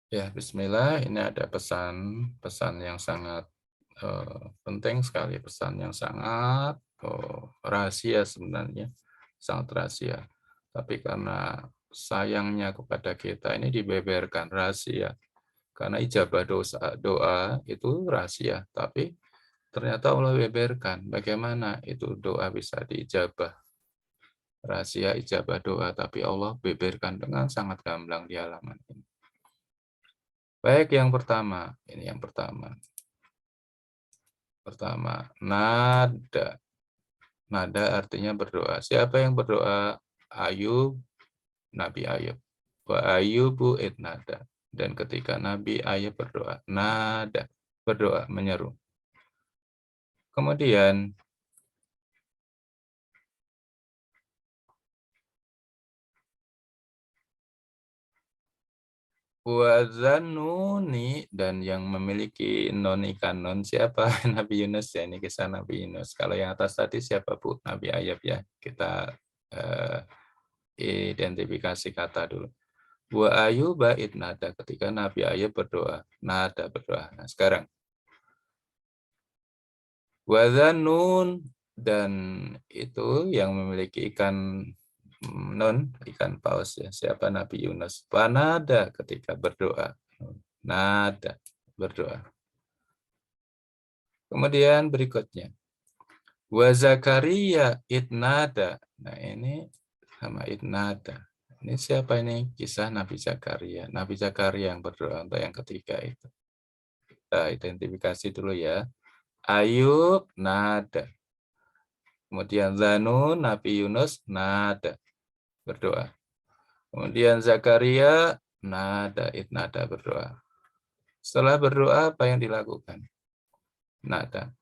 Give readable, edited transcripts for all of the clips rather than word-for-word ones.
Ya, bismillah, ini ada pesan yang sangat penting sekali, pesan yang sangat rahasia sebenarnya, sangat rahasia. Tapi karena sayangnya kepada kita ini dibeberkan rahasia, karena ijabah doa itu rahasia, tapi ternyata Allah beberkan bagaimana itu doa bisa diijabah, rahasia ijabah doa, tapi Allah beberkan dengan sangat gamblang di halaman ini. Baik, yang pertama, ini yang pertama. Pertama, nada. Nada artinya berdoa. Siapa yang berdoa? Ayub, Nabi Ayub. Wa Ayubu nada. Dan ketika Nabi Ayub berdoa, nada, berdoa, menyeru. Kemudian, wazanuni, dan yang memiliki non ikan non siapa? Nabi Yunus ya, ini kisah Nabi Yunus. Kalau yang atas tadi siapa, Bu? Nabi Ayub ya. Kita eh, identifikasi kata dulu. Wa Ayyuba nada, ketika Nabi Ayub berdoa, nada berdoa. Nah, sekarang wa Dzannun, dan itu yang memiliki ikan nun, ikan paus ya. Siapa? Nabi Yunus. Panada, ketika berdoa. Nada berdoa. Kemudian berikutnya wa Zakaria idnada. Nah, ini sama idnada. Ini siapa ini? Kisah Nabi Zakaria. Nabi Zakaria yang berdoa untuk yang ketiga itu. Kita identifikasi dulu ya. Ayub, nada. Kemudian Zanun, Nabi Yunus, nada. Berdoa. Kemudian Zakaria, nada, nada berdoa. Setelah berdoa, apa yang dilakukan? Nada.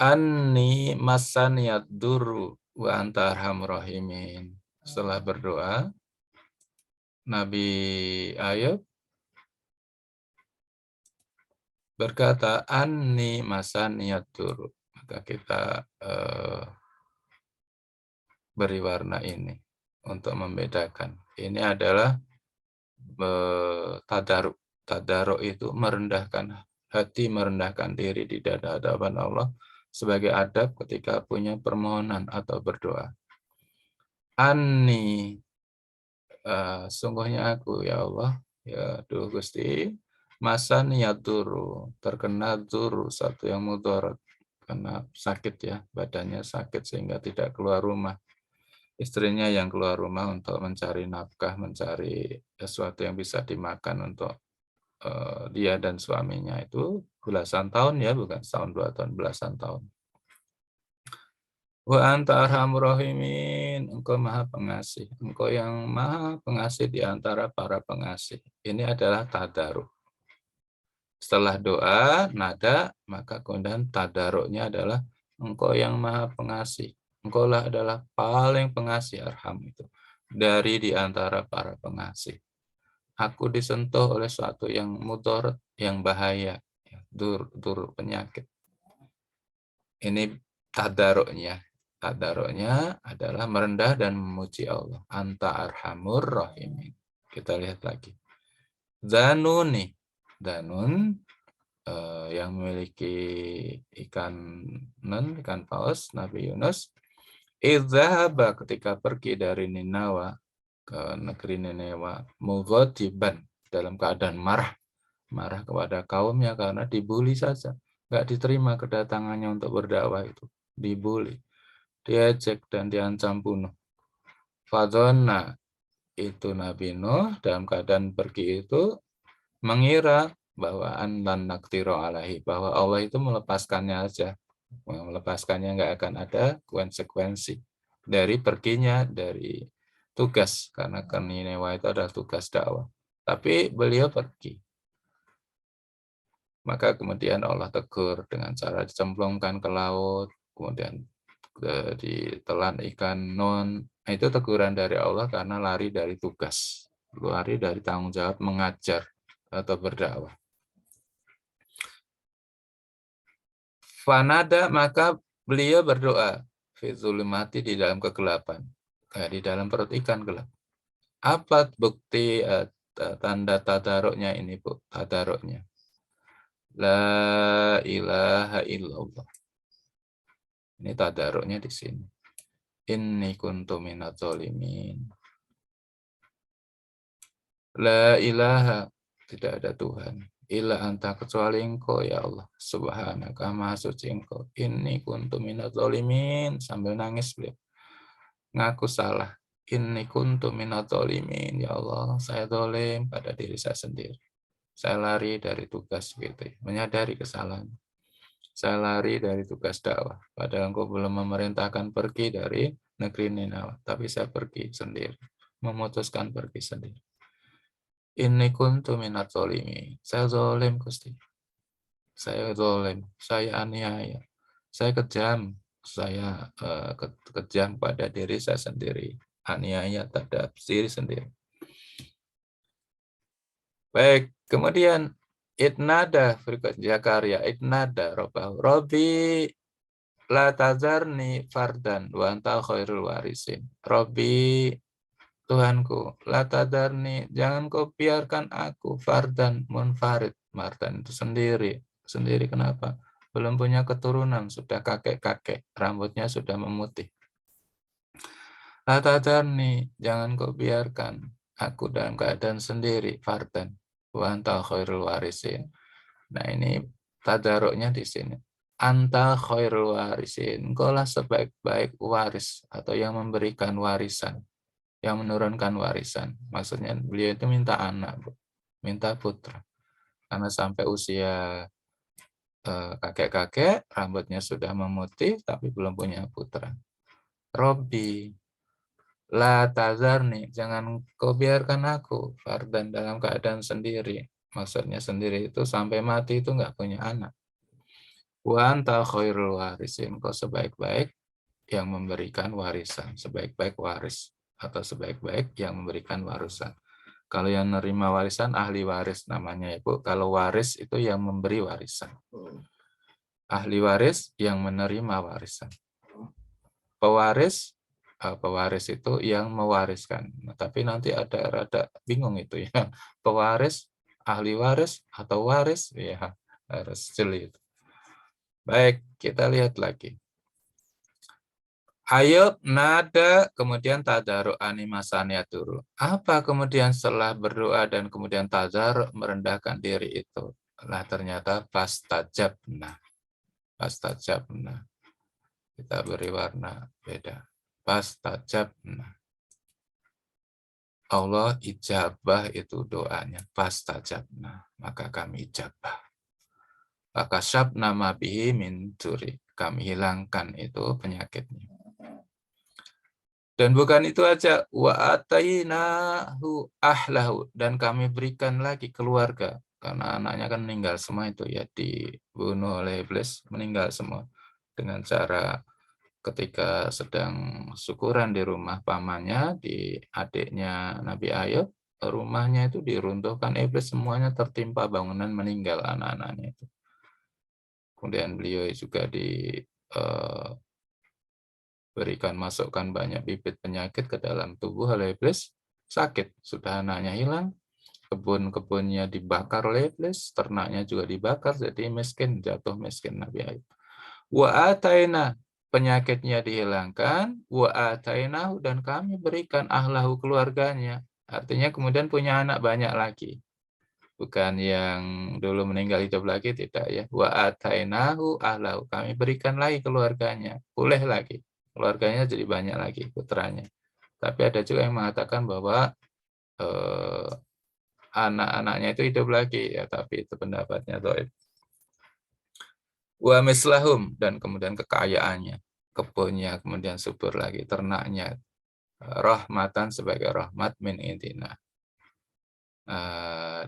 Anni masaniyad duru wa anta arhamur rahimin. Setelah berdoa, Nabi Ayub berkata, Anni masaniyad duru. Maka kita beri warna ini untuk membedakan. Ini adalah tadaruk. Tadaruk itu merendahkan hati, merendahkan diri di hadapan Allah sebagai adab ketika punya permohonan atau berdoa. Ani, sungguhnya aku ya Allah, ya duh Gusti, masa niat turu, terkena turu, satu yang mudarat, karena sakit ya, badannya sakit sehingga tidak keluar rumah. Istrinya yang keluar rumah untuk mencari nafkah, mencari sesuatu yang bisa dimakan untuk dia dan suaminya itu belasan tahun ya, bukan setahun 2 tahun, belasan tahun. Wa anta arhamur rahimin, engkau maha pengasih, engkau yang maha pengasih di antara para pengasih. Ini adalah tadaruk. Setelah doa, nada, maka kemudian tadaruknya adalah engkau yang maha pengasih. Engkau lah adalah paling pengasih, arham itu, dari di antara para pengasih. Aku disentuh oleh suatu yang mudarat, yang bahaya, dur penyakit. Ini tadaruknya. Tadaruknya adalah merendah dan memuji Allah. Anta arhamur rahimin. Kita lihat lagi. Danun nih. Danun yang memiliki ikan ikan paus, Nabi Yunus. Idzahaba, ketika pergi dari Ninawa ke negeri Nineveh, mughadiban, dalam keadaan marah. Marah kepada kaumnya karena dibully saja. Nggak diterima kedatangannya untuk berdakwah itu. Dibully, diejek, dan diancam bunuh. Fadhonna, itu Nabi Nuh dalam keadaan pergi itu mengira bahwa lan naktiro alaihi, bahwa Allah itu melepaskannya aja. Melepaskannya, nggak akan ada konsekuensi dari perginya, dari tugas. Karena ke Nineveh itu adalah tugas dakwah. Tapi beliau pergi. Maka kemudian Allah tegur dengan cara dicemplungkan ke laut, kemudian ditelan ikan non. Itu teguran dari Allah karena lari dari tugas, lari dari tanggung jawab mengajar atau berdakwah. Fanada, maka beliau berdoa, fi zulumati, di dalam kegelapan, di dalam perut ikan gelap. Apa bukti tanda tadaruknya ini, Bu, tadaruknya. La ilaha illallah. Ini tadaruknya di sini. Inni kuntu minadz zalimin. La ilaha, tidak ada Tuhan. Illa anta, kecuali engkau ya Allah. Subhanaka, maha suci engkau. Inni kuntu minadz zalimin. Sambil nangis beliau. Ngaku salah. Inni kuntu minadz zalimin. Ya Allah, saya zalim pada diri saya sendiri. Saya lari dari tugas gitu ya. Menyadari kesalahan. Saya lari dari tugas dakwah. Padahal engkau belum memerintahkan pergi dari negeri Ninawa. Tapi saya pergi sendiri. Memutuskan pergi sendiri. Inni kuntu minadz zalimin. Saya zalim, Gusti. Saya zalim. Saya aniaya. Saya kejam. Saya kejam pada diri saya sendiri. Aniaya terhadap diri sendiri. Baik, kemudian itnada berikutnya Zakaria, itnada robbahu Robbi la tazarni fardan wa anta khairul warisin. Robbi, Tuhanku, la tazarni, jangan kau biarkan aku fardan, munfarid. Mardan itu sendiri. Sendiri kenapa? Belum punya keturunan, sudah kakek-kakek, rambutnya sudah memutih. La tazarni, jangan kau biarkan aku dalam keadaan sendiri, fardan. Wa anta khairul warisin. Nah, ini tadaruknya di sini. Anta khairul warisin. Engkaulah sebaik-baik waris atau yang memberikan warisan, yang menurunkan warisan. Maksudnya beliau itu minta anak, Bu. Minta putra. Karena sampai usia kakek-kakek, rambutnya sudah memutih tapi belum punya putra. Robbi la tazarni, jangan kau biarkan aku fardan dalam keadaan sendiri. Maksudnya sendiri itu sampai mati itu nggak punya anak. Wa anta khairul warisin, kau sebaik-baik yang memberikan warisan, sebaik-baik waris atau sebaik-baik yang memberikan warisan. Kalau yang menerima warisan ahli waris namanya, Ibu. Kalau waris itu yang memberi warisan. Ahli waris yang menerima warisan. Pewaris itu yang mewariskan. Nah, tapi nanti ada rada bingung itu ya. Pewaris, ahli waris, atau waris, ya harus jeli itu. Baik, kita lihat lagi. Ayo nada, kemudian tadaruk animasannya dulu. Apa kemudian setelah berdoa dan kemudian tadaruk merendahkan diri itu? Nah, ternyata pastajabna. Pastajabna. Kita beri warna beda. Pastajabna. Allah ijabah itu doanya. Pastajabna. Maka kami ijabah. Fakasyabna ma bihi min duri. Kami hilangkan itu penyakitnya. Dan bukan itu aja. Wa atainahu ahlahu. Dan kami berikan lagi keluarga. Karena anaknya kan meninggal semua itu ya. Dibunuh oleh iblis. Meninggal semua. Dengan cara ketika sedang syukuran di rumah pamannya, di adiknya Nabi Ayub, rumahnya itu diruntuhkan iblis, semuanya tertimpa bangunan, meninggal anak-anaknya itu. Kemudian beliau juga diberikan masukkan banyak bibit penyakit ke dalam tubuh oleh iblis, sakit, sudah anaknya hilang, kebun-kebunnya dibakar oleh iblis, ternaknya juga dibakar, jadi miskin, jatuh miskin Nabi Ayub. Wa ataina, penyakitnya dihilangkan, wa atainahu, dan kami berikan ahlahu, keluarganya. Artinya kemudian punya anak banyak lagi. Bukan yang dulu meninggal hidup lagi, tidak ya. Wa atainahu ahlahu, kami berikan lagi keluarganya. Boleh lagi. Keluarganya jadi banyak lagi, putranya. Tapi ada juga yang mengatakan bahwa anak-anaknya itu hidup lagi, ya, tapi itu pendapatnya dhaif. Wa mislahum, dan kemudian kekayaannya, kebunnya kemudian subur lagi, ternaknya, rahmatan sebagai rahmat min indina,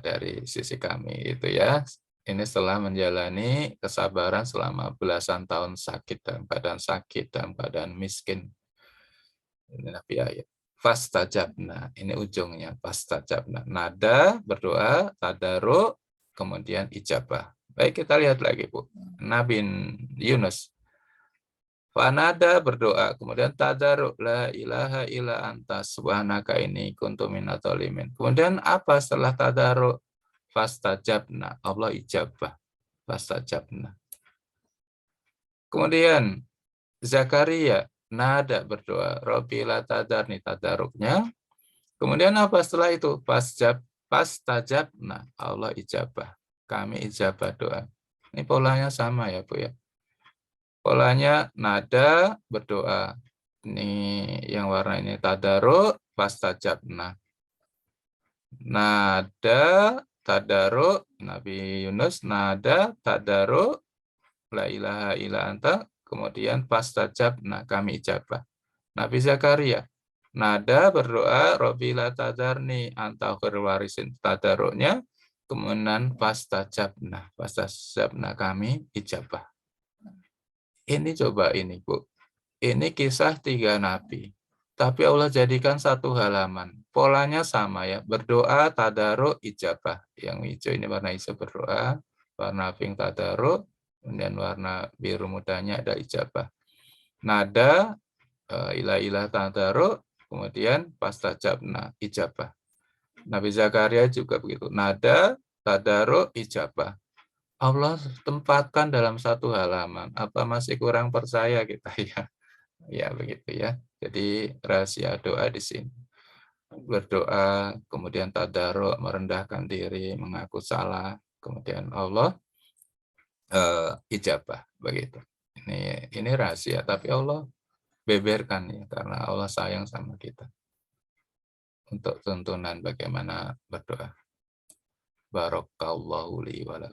dari sisi kami itu ya. Ini setelah menjalani kesabaran selama belasan tahun sakit, dalam keadaan miskin. Ini Nabi ayat. Fastajabna, ini ujungnya fastajabna. Nada, berdoa, tadaruk, kemudian ijabah. Baik, kita lihat lagi, Bu. Nabi Yunus. Fanada berdoa, kemudian tadaruk la ilaha illa anta subhanaka inni kuntu minadzalimin. Kemudian apa setelah tadaruk? Fastajabna, Allah ijabah. Fastajabna. Kemudian Zakaria nada berdoa, Rabbi la tadarni tadaruknya. Kemudian apa setelah itu? Fastajabna, Allah ijabah. Kami ijabah doa. Ini polanya sama ya, Bu ya. Polanya nada berdoa. Ini yang warna ini tadaruk, fastajabna. Nada tadaruk, Nabi Yunus nada tadaruk, la ilaha illa anta, kemudian fastajabna, kami ijabah. Nabi Zakaria nada berdoa, Rabbi la tadarni anta khairul warisin, tadaruknya, kemudian fastajabna kami ijabah. Ini coba ini, Bu. Ini kisah 3 nabi. Tapi Allah jadikan satu halaman. Polanya sama ya. Berdoa, tadaruk, ijabah. Yang hijau ini warna hijau berdoa. Warna pink tadaruk. Kemudian warna biru mudanya ada ijabah. Nada, ilah-ilah tadaruk. Kemudian fastajabna, ijabah. Nabi Zakaria juga begitu. Nada, tadaruk, ijabah. Allah tempatkan dalam satu halaman. Apa masih kurang percaya kita ya? Ya begitu ya. Jadi rahasia doa di sini. Berdoa, kemudian tadaruk, merendahkan diri, mengaku salah, kemudian Allah ijabah begitu. Ini rahasia, tapi Allah beberkan ya karena Allah sayang sama kita. Untuk tuntunan bagaimana berdoa. Barakallahu li wa lakum.